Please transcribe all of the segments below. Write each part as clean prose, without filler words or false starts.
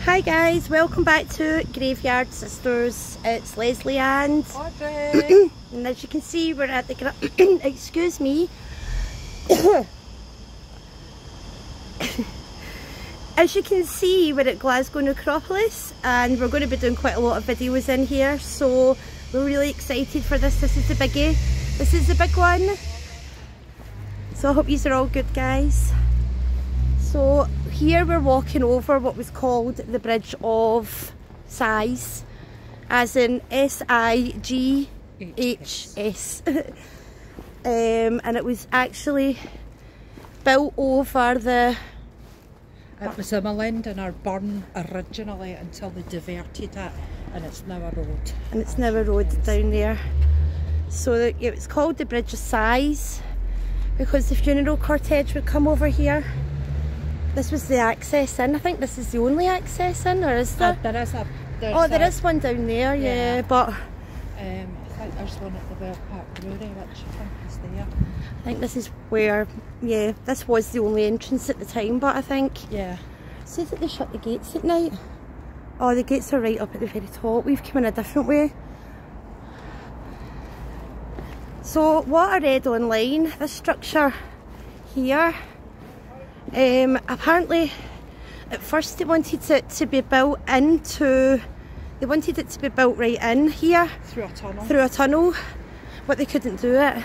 Hi guys, welcome back to Graveyard Sisters. It's Leslie and Audrey. and as you can see we're at the excuse me. As you can see we're at Glasgow Necropolis and we're going to be doing quite a lot of videos in here, so we're really excited for this. This is the biggie. This is the big one. So I hope you are all good, guys. So here we're walking over what was called the Bridge of Sighs, as in S-I-G-H-S. And it was actually built over the... It was a Millennium or burn originally until they diverted it, and it's now a road. And it's now a road down there. So it was called the Bridge of Sighs because the funeral cortege would come over here. This was the access in. I think this is the only access in, or is there? There is one down there, yeah. But I think there's one at the Well Park Brewery, which I think is there. I think this is where, yeah, this was the only entrance at the time, but I think... Yeah. It says that they shut the gates at night. Oh, the gates are right up at the very top. We've come in a different way. So, what I read online, this structure here, apparently at first they wanted it to be built into, they wanted it to be built right in here Through a tunnel, but they couldn't do it.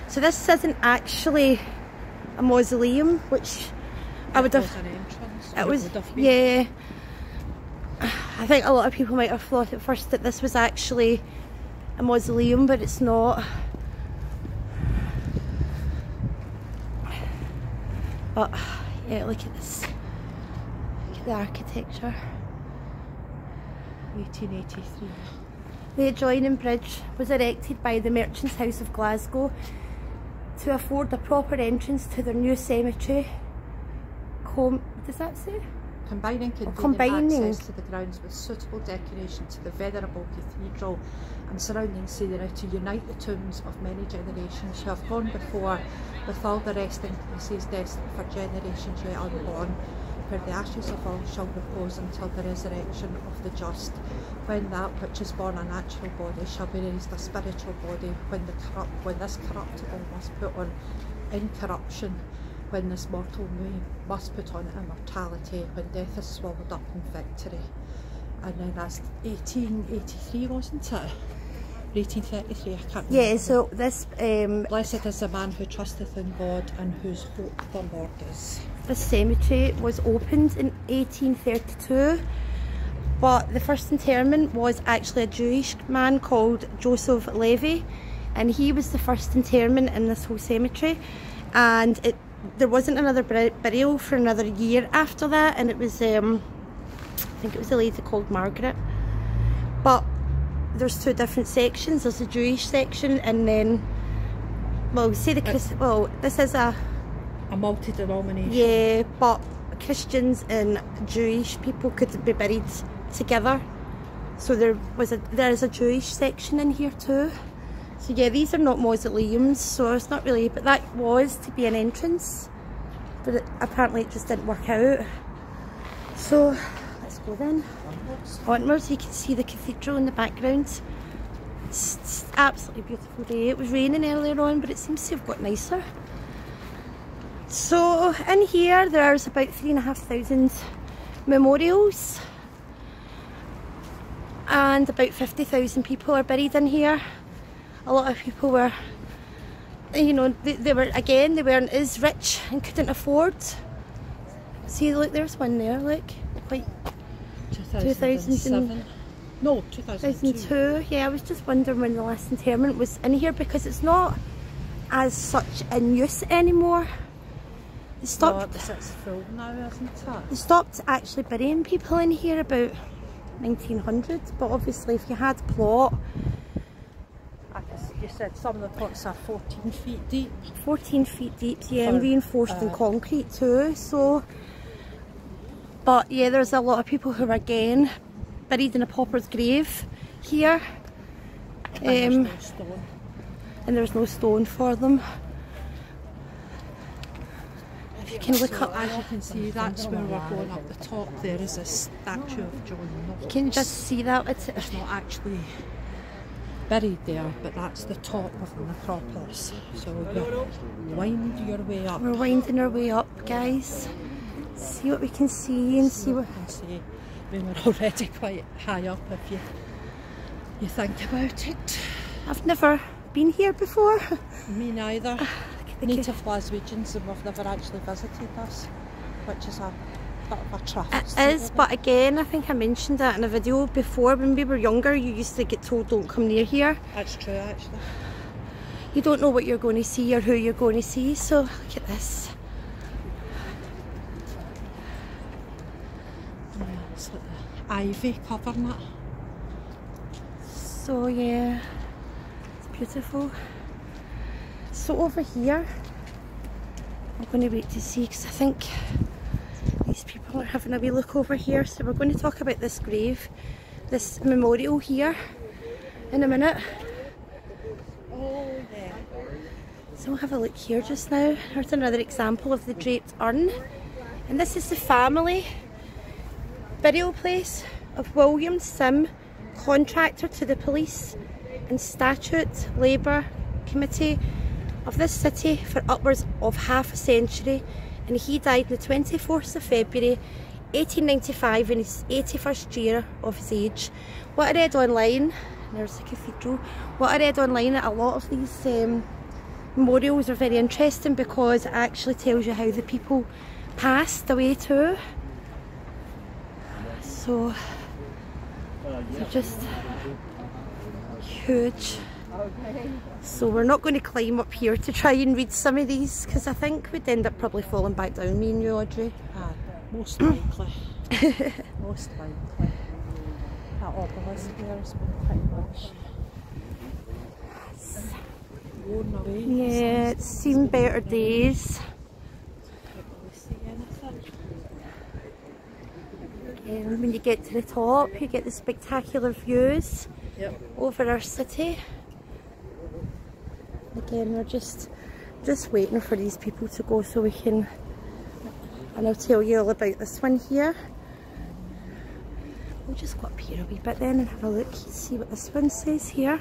So this isn't actually a mausoleum, which I would have, an entrance. it was, yeah, I think a lot of people might have thought at first that this was actually a mausoleum, but it's not. But yeah, look at this. Look at the architecture. 1883. The adjoining bridge was erected by the Merchants' House of Glasgow to afford a proper entrance to their new cemetery. Does that say? Combining access to the grounds with suitable decoration to the venerable cathedral and surrounding scenery to unite the tombs of many generations who have gone before, with all the resting places destined for generations yet unborn, where the ashes of all shall repose until the resurrection of the just, when that which is born a natural body shall be raised a spiritual body, when this corruptible must put on incorruption, when this mortal must put on immortality, when death is swallowed up in victory. And then that's 1883, wasn't it? 1833, I can't remember. Yeah, so this... Blessed is the man who trusteth in God and whose hope the Lord is. This cemetery was opened in 1832, but the first interment was actually a Jewish man called Joseph Levy, and he was the first interment in this whole cemetery, and there wasn't another burial for another year after that, and it was I think it was a lady called Margaret. But there's two different sections. There's a Jewish section, and then, well, say this is a multi-denomination. Yeah, but Christians and Jewish people could be buried together. So there is a Jewish section in here too. So yeah, these are not mausoleums, so it's not really, but that was to be an entrance, but apparently it just didn't work out. So let's go then. Onwards, you can see the cathedral in the background. It's absolutely beautiful day. It was raining earlier on, but it seems to have got nicer. So in here there's about 3,500 memorials, and about 50,000 people are buried in here. A lot of people were, you know, they weren't as rich and couldn't afford. See, look, there's one there, look, like 2007. No, 2002. Yeah, I was just wondering when the last interment was in here, because it's not as such in use anymore. They stopped. No, it's full now, isn't it? They stopped actually burying people in here about 1900, but obviously if you had a plot. You said some of the plots are 14 feet deep. 14 feet deep, yeah, and reinforced in concrete too, so... But yeah, there's a lot of people who are again buried in a pauper's grave here. And there's no stone. And there's no stone for them. You can look so up. as you can see, that's where we're going up the top. There is a statue of John Knox. You can just see that. It's not actually buried there, but that's the top of the necropolis. So you wind your way up. We're winding our way up, guys. See what we can see and see what we can see. I mean, we're already quite high up if you think about it. I've never been here before. Me neither. Native Glaswegians, and we've never actually visited this, which is a bit of a traffic. It is, but again, I think I mentioned that in a video before. When we were younger, you used to get told don't come near here. That's true, actually. You don't know what you're going to see or who you're going to see, so look at this. Yeah, it's like the ivy covering it. So yeah, it's beautiful. So over here, I'm going to wait to see, because I think these people are having a wee look over here. So we're going to talk about this grave, this memorial here, in a minute. Oh yeah. So we'll have a look here just now. Here's another example of the draped urn. And this is the family burial place of William Sim, contractor to the police and statute Labour Committee of this city for upwards of half a century, and he died on the 24th of February 1895 in his 81st year of his age. What I read online, there's the cathedral, what I read online, a lot of these memorials are very interesting because it actually tells you how the people passed away too. So they're just huge. So we're not going to climb up here to try and read some of these, because I think we'd end up probably falling back down, me and you, Audrey. Most likely. Most likely. That obelisk there has been pretty much worn away. Yeah, it's seen better days. Can't really see anything. And when you get to the top, you get the spectacular views over our city. Again, we're just waiting for these people to go so we can, and I'll tell you all about this one here. We'll just go up here a wee bit then and have a look, see what this one says here.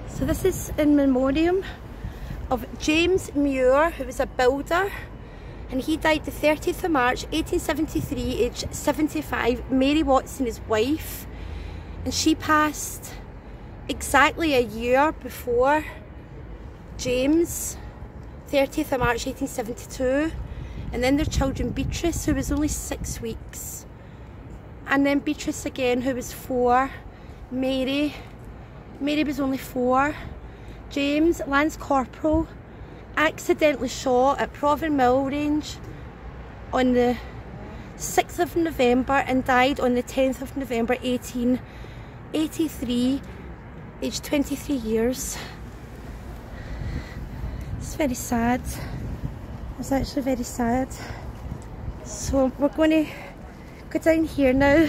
So this is in memoriam of James Muir, who was a builder, and he died the 30th of March 1873, aged 75. Mary Watson, his wife, and she passed exactly a year before James, 30th of March 1872, and then their children Beatrice, who was only 6 weeks, and then Beatrice again, who was 4, Mary was only 4, James, Lance Corporal, accidentally shot at Proven Mill Range on the 6th of November and died on the 10th of November 1883, aged 23 years. It's very sad. It's actually very sad. So we're going to go down here now,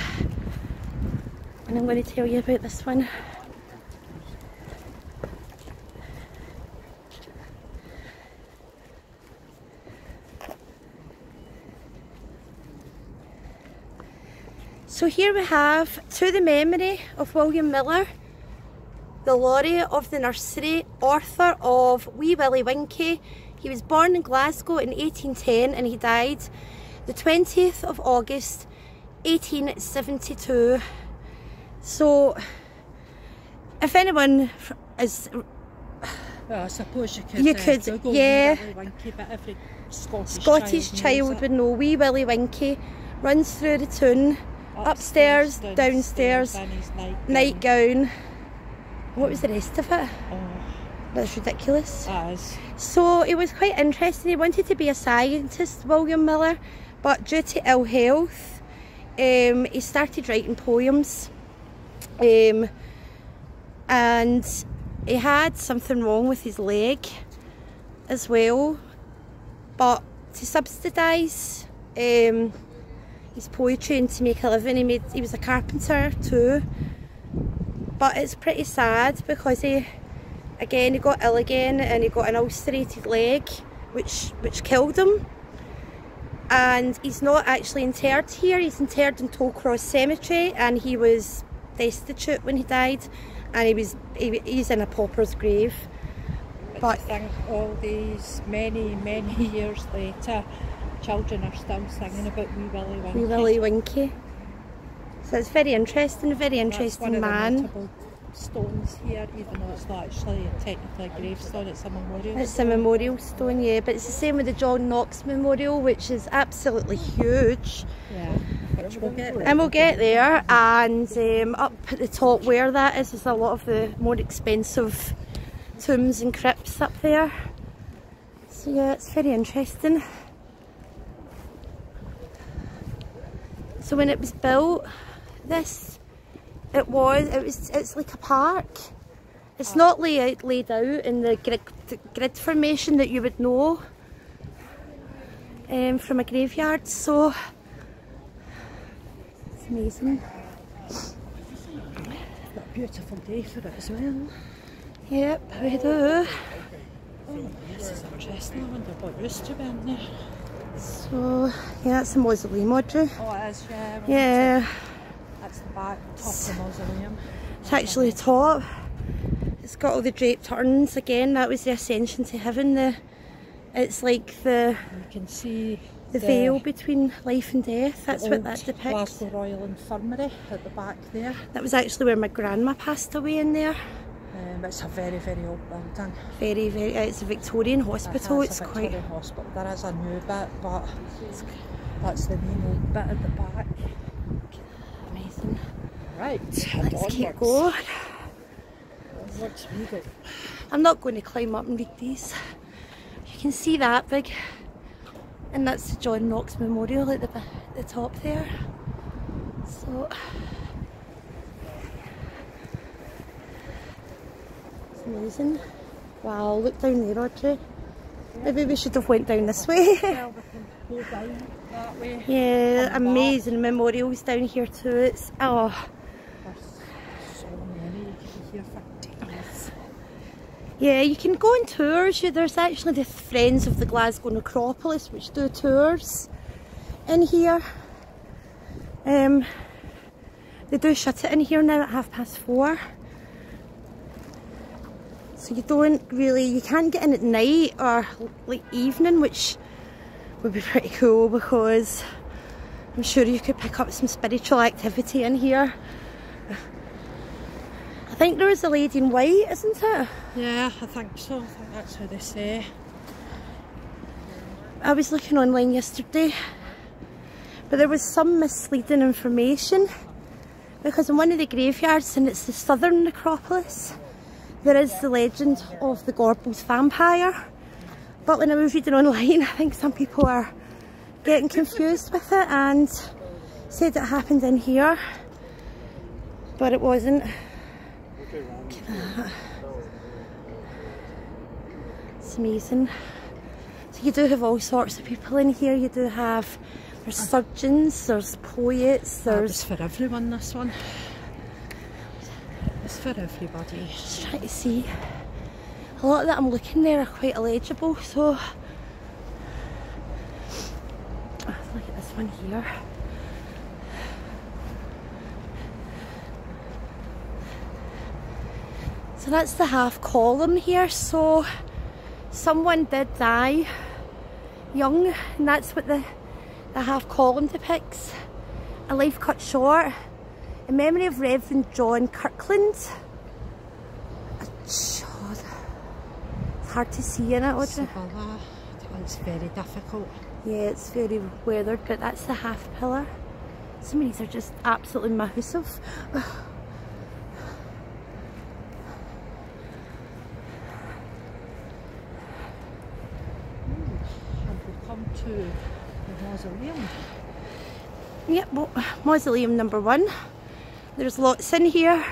and I'm going to tell you about this one. So here we have, to the memory of William Miller, the laureate of the nursery, author of Wee Willie Winkie. He was born in Glasgow in 1810 and he died the 20th of August 1872. So if anyone is... Well, I suppose you could Google yeah. Wee Willie Winkie, but every Scottish child would know Wee Willie Winkie. Runs through the tune, upstairs, downstairs, nightgown. What was the rest of it? Oh, that's ridiculous. that is. So it was quite interesting. He wanted to be a scientist, William Miller, but due to ill health, he started writing poems, and he had something wrong with his leg as well. But to subsidise his poetry and to make a living, he was a carpenter too. But it's pretty sad because he again, he got ill again, and he got an ulcerated leg, which killed him. And he's not actually interred here, he's interred in Tollcross Cemetery, and he was destitute when he died, and he's in a pauper's grave. But I think all these many years later, children are still singing about Wee Willie Winkie. Wee Willie Winkie. So it's very interesting, very interesting man. That's one of the notable stones here, even though it's not actually technically a gravestone, it's a memorial It's a memorial stone, yeah, but it's the same with the John Knox Memorial, which is absolutely huge. Yeah, which we'll get there. And we'll get there, and up at the top where that is a lot of the more expensive tombs and crypts up there. So yeah, it's very interesting. So when it was built, it's like a park. It's not laid out in the grid formation that you would know from a graveyard, so it's amazing. It's got a beautiful day for it as well. Yep, we do. Oh, this is interesting. I wonder what used to be in there. So yeah, that's the mausoleum, Audrey. Oh, it is, yeah. Yeah. That's the back, top of the mausoleum. It's actually the top. It's got all the draped urns again. That was the ascension to heaven. It's like you can see the veil between life and death. That's what that depicts. Glasgow Royal Infirmary at the back there. That was actually where my grandma passed away in there. It's a very old building. Very. It's a Victorian hospital. It's a Victorian hospital. There is a new bit, but that's the main old bit at the back. Amazing. Right, let's keep going. Onwards we go. I'm not going to climb up and read these. You can see that big, and that's the John Knox Memorial at the top there. So it's amazing. Wow, look down there, Audrey. Maybe we should have went down this way. Well, we can go down that way. Yeah, amazing memorials down here too. It's there's so many, you can be here for days. Yeah, you can go on tours. There's actually the Friends of the Glasgow Necropolis which do tours in here. They do shut it in here now at 4:30. So you can't get in at night or like evening, which would be pretty cool because I'm sure you could pick up some spiritual activity in here. I think there is a lady in white, isn't it? Yeah, I think so. I think that's what they say. I was looking online yesterday, but there was some misleading information because in one of the graveyards, and it's the Southern Necropolis, there is the legend of the Gorbals vampire. But when I was reading online, I think some people are getting confused with it and said it happened in here, but it wasn't. Look at that. It's amazing. So you do have all sorts of people in here. You do have, there's surgeons, there's poets, there's... It's for everyone, this one. It's for everybody. Just trying to see. A lot that I'm looking there are quite illegible, so... Oh, look at this one here. So that's the half column here, so someone did die young, and that's what the half column depicts. A life cut short in memory of Reverend John Kirkland. It's hard to see in it, Audrey. It's very difficult. Yeah, it's very weathered, but that's the half pillar. Some of these are just absolutely massive. To the mausoleum. Yep, well, mausoleum number 1. There's lots in here.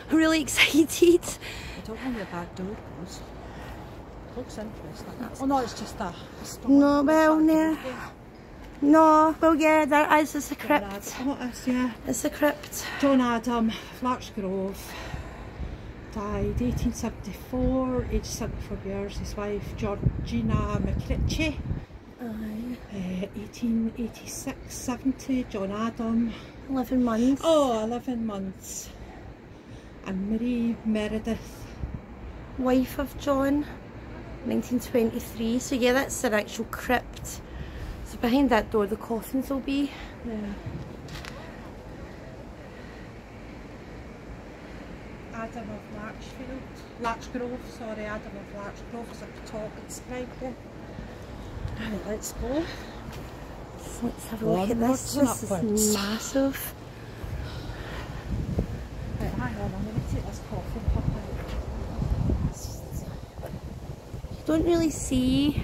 I'm really excited. I don't know where that door goes. Looks interesting. Oh no, it's just a stone. No, well, no. No, well, yeah, there is. It's a crypt. Oh, it is, yeah. It's a crypt. John Adam, Flarks Grove, died 1874, aged 74 years. His wife Georgina McRitchie, 1886-70, John Adam. 11 months. Oh, 11 months. And Marie Meredith, wife of John, 1923. So yeah, that's an actual crypt. So behind that door the coffins will be. Yeah. Adam of Larchgrove, sorry, Adam of Larchgrove is at the top inscribed there. Right, let's go. So let's have a look at this. This is massive. Right, hang on, I'm going to take this coffin cup out. You don't really see,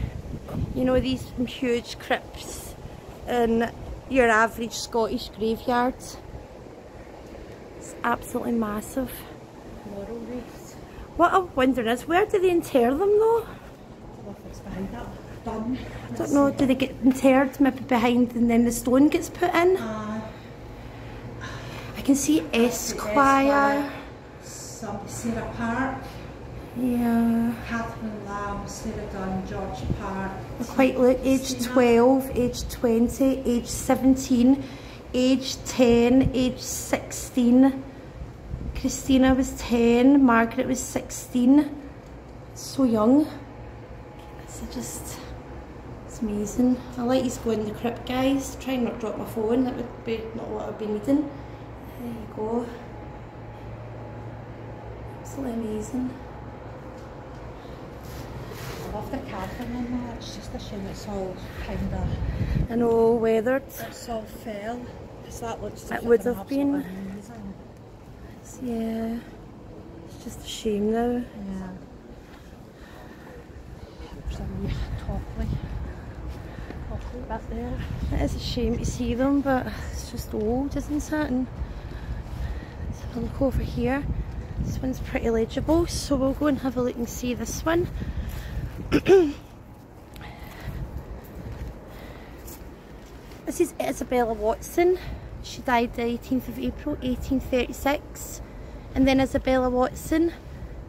you know, these huge crypts in your average Scottish graveyard. It's absolutely massive. Laurel wreaths. What I'm wondering is, where do they inter them though? I don't know if it's behind that. Done. I don't know, do they get interred maybe behind and then the stone gets put in? I can see Esquire. Sarah Park. Yeah. Catherine Lamb, Sarah Dunn, George Park. Quite look, age 12, age 20, age 17, age 10, age 16. Christina was 10, Margaret was 16. So young. So just, it's amazing. I like these going in the crypt, guys. Try and not drop my phone, that would be not what I've been needing. There you go. Absolutely amazing. I love the carving on that. It's just a shame it's all kind of, I know, weathered. it's all fell. Because that looks like it would have been. amazing. Yeah. It's just a shame now. Yeah. There's a wee topply bit there. It is a shame to see them, but it's just old, isn't it? And let's have a look over here. This one's pretty legible, so we'll go and have a look and see this one. This is Isabella Watson. She died the 18th of April 1836. And then Isabella Watson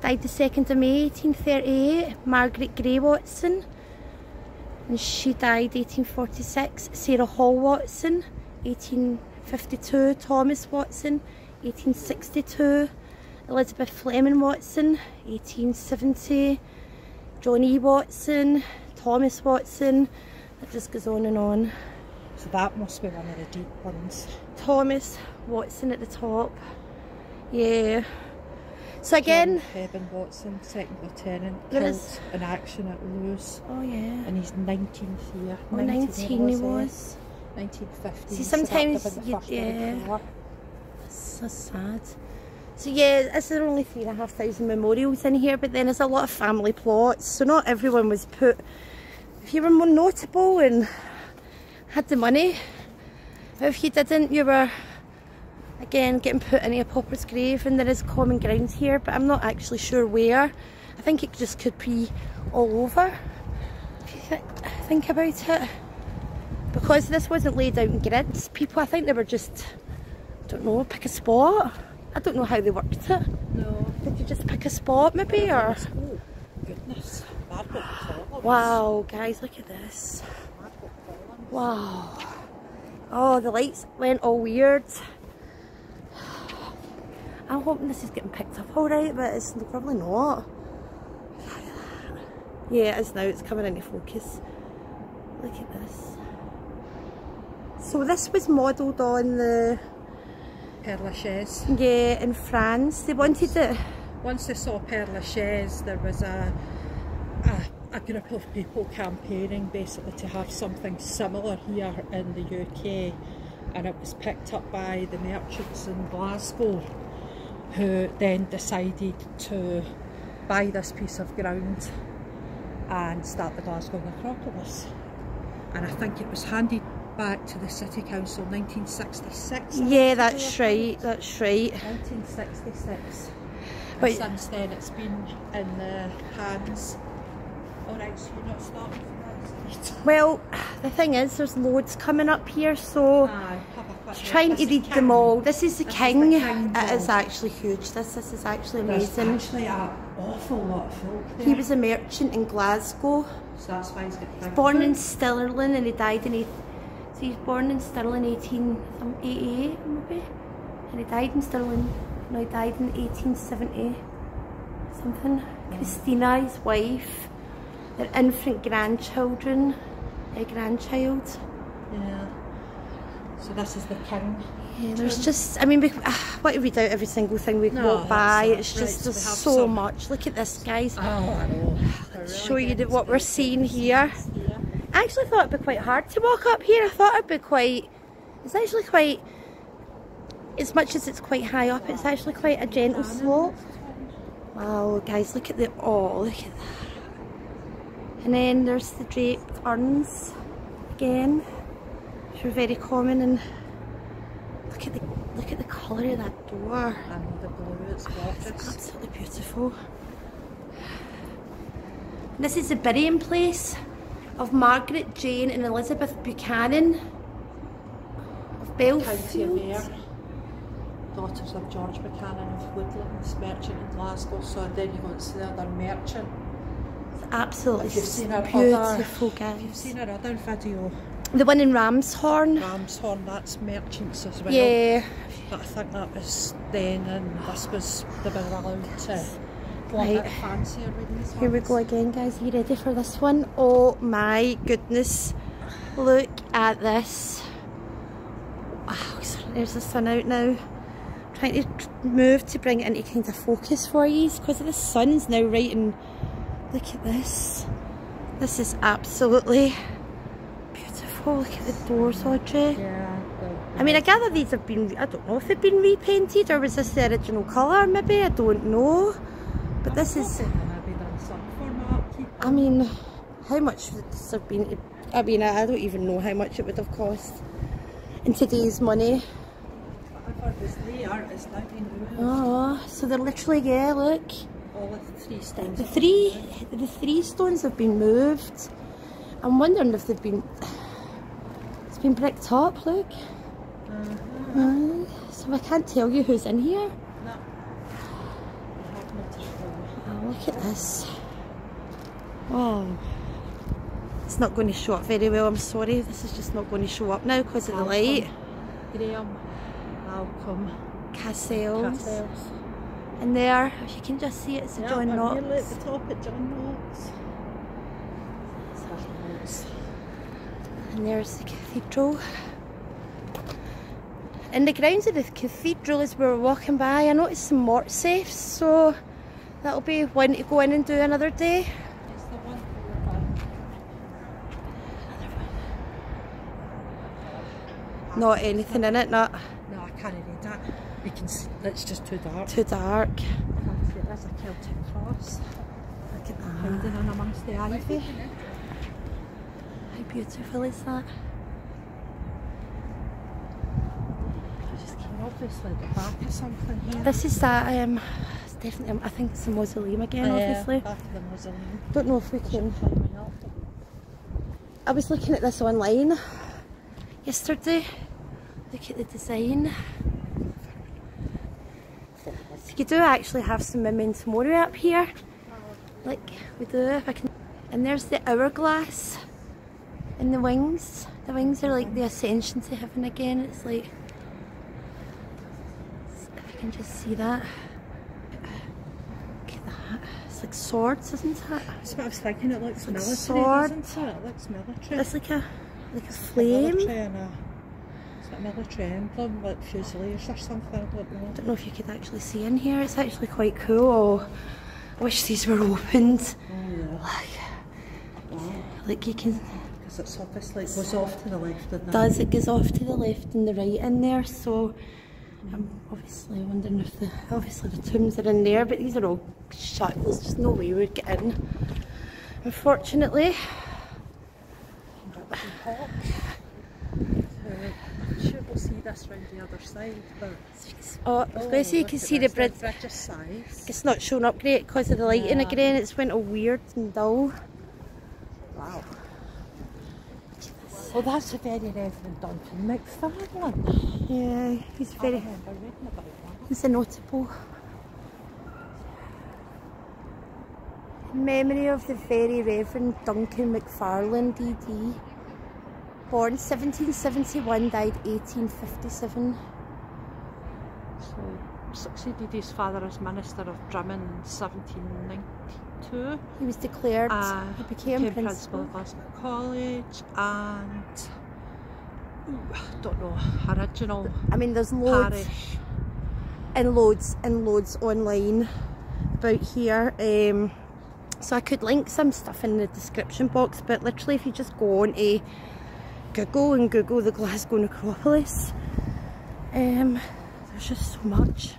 died the 2nd of May 1838. Margaret Gray Watson, and she died 1846. Sarah Hall Watson, 1852. Thomas Watson, 1862. Elizabeth Fleming Watson, 1870. John E. Watson, Thomas Watson. It just goes on and on. So that must be one of the deep ones. Thomas Watson at the top. Yeah. So again, Eben Watson, 2nd Lieutenant, killed in action at Lewes. Oh yeah. In his 19th year. Oh, 19 he was. 1950. See, sometimes, yeah. That's so sad. So yeah, this is only 3,500 memorials in here, but then there's a lot of family plots, so not everyone was put. If you were more notable and had the money, but if you didn't, you were again getting put into a pauper's grave. And there is common ground here, but I'm not actually sure where. I think it just could be all over if you think about it, because this wasn't laid out in grids. People, I think they were just, I don't know, pick a spot. I don't know how they worked it. No. Did you just pick a spot maybe, or? Oh goodness. Wow, guys, look at this. Wow. Oh, the lights went all weird. I'm hoping this is getting picked up alright, but it's probably not. Yeah, it is now. It's coming into focus. Look at this. So this was modelled on the Père Lachaise. Yeah, in France. They wanted it. Once they saw Père Lachaise, there was a group of people campaigning basically to have something similar here in the UK, and it was picked up by the merchants in Glasgow, who then decided to buy this piece of ground and start the Glasgow necropolis. And I think it was handed back to the City Council in 1966. Yeah, that's right, that's right. 1966. But and since then it's been in the hands. Alright, so you're not starting from that side? Well, the thing is, there's loads coming up here, so Have a trying to read them all. This is the king. It is actually huge. This is actually amazing. There's actually an awful lot of folk there. He was a merchant in Glasgow. So that's why he's got big. Born in Stirling, and he died in so he's born in Stirling 1888 maybe, and he died in Stirling. No, he died in 1870 something. Christina, his wife, their infant grandchildren, a grandchild. Yeah. So this is the king. Yeah, there's just, I mean, we want to read out every single thing we walk by. It's just, there's so much. Look at this, guys. Oh, I know. Let's show you what we're seeing here. I actually thought it'd be quite hard to walk up here. I thought it'd be quite, it's actually quite, as much as it's quite high up, it's actually quite a gentle slope. Wow, guys, look at the, oh, look at that. And then there's the draped urns again, which are very common, and look at the colour of that door. And the blue, it's gorgeous. It's absolutely beautiful. This is the burying place of Margaret, Jane and Elizabeth Buchanan of Belfield. Daughters of George Buchanan of Woodlands, merchant in Glasgow. So then you go to see the other merchant. It's absolutely beautiful, guys. You've seen her other video. The one in Ramshorn. Ramshorn, that's merchants as well. Yeah. But I think that was then, and this was, they were allowed to go a Right. bit fancier with these ones. Here we go again, guys. Are you ready for this one? Oh my goodness. Look at this. Wow, there's the sun out now. Trying to move to bring it into kind of focus for you because the sun's now right in. Look at this. This is absolutely beautiful. Look at the doors, Audrey. Yeah. I mean, I gather these have been, I don't know if they've been repainted or was this the original colour maybe, I don't know. But this is, I mean, how much would this have been, I mean, I don't even know how much it would have cost in today's money. Oh, so they're literally, yeah, look. All the three stones. The three stones have been moved. I'm wondering if they've been, it's been bricked up, look. So I can't tell you who's in here. No. Oh, look at this. Wow. It's not going to show up very well, I'm sorry. This is just not going to show up now because of the light. Graham, Malcolm, Cassels. And there, if you can just see it, it's John Knox. Nearly at the top at John Knox. And there's the cathedral. In the grounds of the cathedral as we were walking by, I noticed some mort safes, so that'll be one to go in and do another day. It's the one Not anything in it, not. No, I can't read that. You can see, it's just too dark. Too dark. There's a Celtic cross. Look at that. Hiding in amongst the ivy. How beautiful is that? Obviously the back of something here. This is that, it's definitely, I think it's the mausoleum again, obviously. Back of the mausoleum. Don't know if we can. I was looking at this online yesterday. Look at the design. So you do actually have some memento mori up here. Like we do, if I can. And there's the hourglass and the wings. The wings are like the ascension to heaven again. It's like, if you can just see that. Look at that. It's like swords, isn't it? That's what I was thinking. It looks like military, sword. doesn't it? It looks military. It's like a flame. It's like a military emblem, like Fusiliers or something. I don't know if you could actually see in here. It's actually quite cool. Oh, I wish these were opened. Oh, yeah. Like you can. Because it's obviously, it goes off to the left. It does. It goes off to the left and the right in there. So I'm obviously wondering if obviously the tombs are in there, but these are all shut. There's just no way we'd get in, unfortunately. I'm sure we'll see this round the other side, but oh, I was going to say you can see the bridge. It's not showing up great because of the lighting again. It's went all weird and dull. Wow. Oh, that's the very Reverend Duncan McFarlane. Yeah, he's very... I remember reading about that. He's a notable. In memory of the very Reverend Duncan McFarlane, DD. Born 1771, died 1857. So, succeeded his father as Minister of Drummond in 1792. He was declared, he became principal of Glasgow College, and I don't know, original I mean, there's loads parish. and loads online about here. So I could link some stuff in the description box, but literally if you just go on to Google and Google the Glasgow necropolis, there's just so much.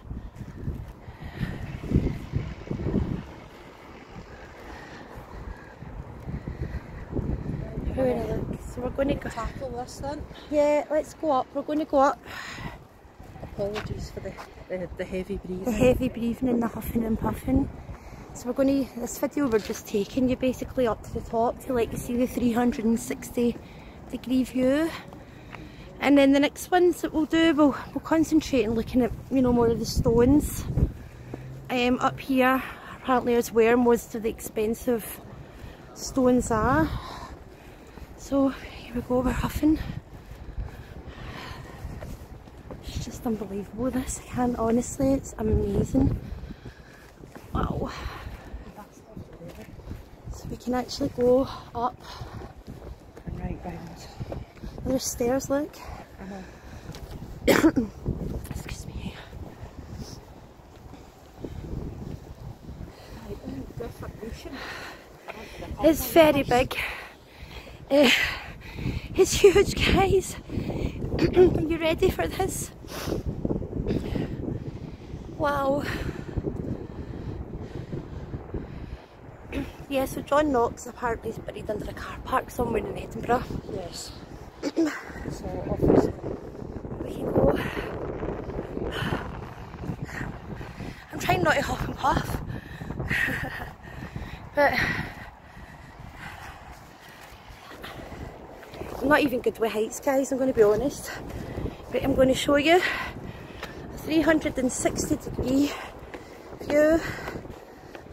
So we're going to go Tackle this then. Yeah, let's go up. We're going to go up. Apologies for the heavy breathing. The heavy breathing and the huffing and puffing. So we're going to, this video we're just taking you basically up to the top to let you see the 360-degree view. And then the next ones that we'll do, we'll concentrate on looking at, you know, more of the stones. Up here, apparently is where most of the expensive stones are. So here we go, we're huffing. It's just unbelievable this, I can't honestly, it's amazing. Wow. So we can actually go up. And right round. There's stairs, look. Excuse me. It's very big. It's huge, guys. Are you ready for this? Wow. Yeah, so John Knox apparently is buried under a car park somewhere in Edinburgh. Yes. So obviously we can go. I'm trying not to huff and puff. But I'm not even good with heights, guys, I'm going to be honest. But I'm going to show you a 360-degree view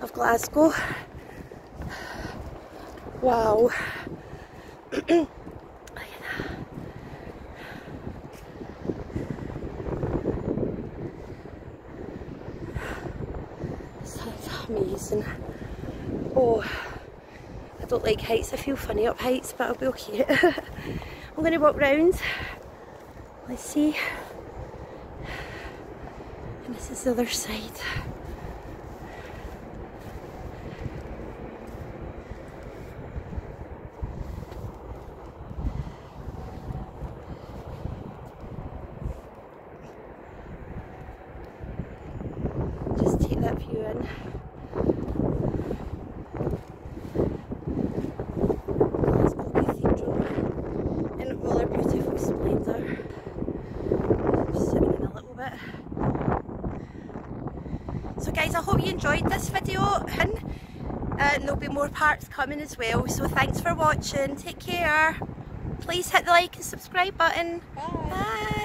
of Glasgow. Wow. Look at that. That's amazing. Oh, I don't like heights. I feel funny up heights, but I'll be okay. I'm going to walk round. Let's see. And this is the other side. Just take that view in. Glasgow Cathedral in all her beautiful splendour. Just zooming in a little bit. So guys, I hope you enjoyed this video, and there'll be more parts coming as well. So thanks for watching. Take care. Please hit the like and subscribe button. Bye. Bye.